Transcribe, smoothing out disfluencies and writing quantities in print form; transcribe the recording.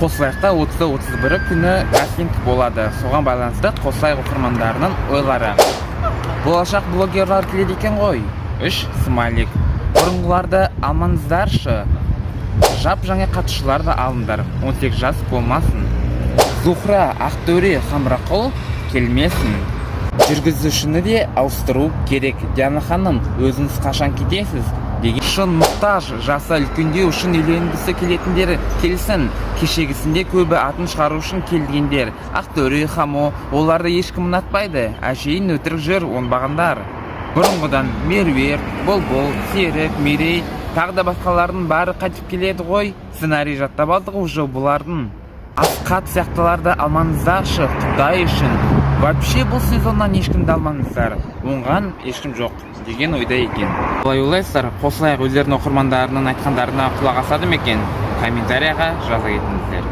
Қосылайықта 30-31 күні кастинг болады. Соған байланысты Қосылайық оқырмандарының ойлары. Болашақ блогерлар келеді екен ғой. 3 смайлик. Бұрынғыларды алмаңыздаршы. Жап жаңа қатысушылар да алыңдар. 18 жас болмасын. Зухра Ақтөре Хамрақұл келмесін. Жүргізушіні де ауыстыру керек. Диана ханым, өзіңіз қашан кетесіз? Деген шын мұқтаж, жасы үлкендеу үшін үйленгісі келетіндер келсін. Кешегісінде көбі атын шығару үшін келгендер. Ақтөре хамо, оларды ешкім ұнатпайды. Әшейін өтірік жүр оңбағандар. Бұрынғыдан Меруерт, Бол-Бол, Серік, Мерей, тағы да басқалардың бәрі қайтып келеді ғой. Сценарий жаттап алдық уже бұлардың. Асқат сияқтыларды алмаңыздаршы, Құдай үшін. Вообще бұл сезоннан ешкімді алмаңыздар. Оңған ешкім жоқ деген ойда екен. Олай ойлайсыздар, Қосылайық өздерінің оқырмандарының айтқандарына құлақ асады ма екен? Комментарияға жаза кетіңіздер.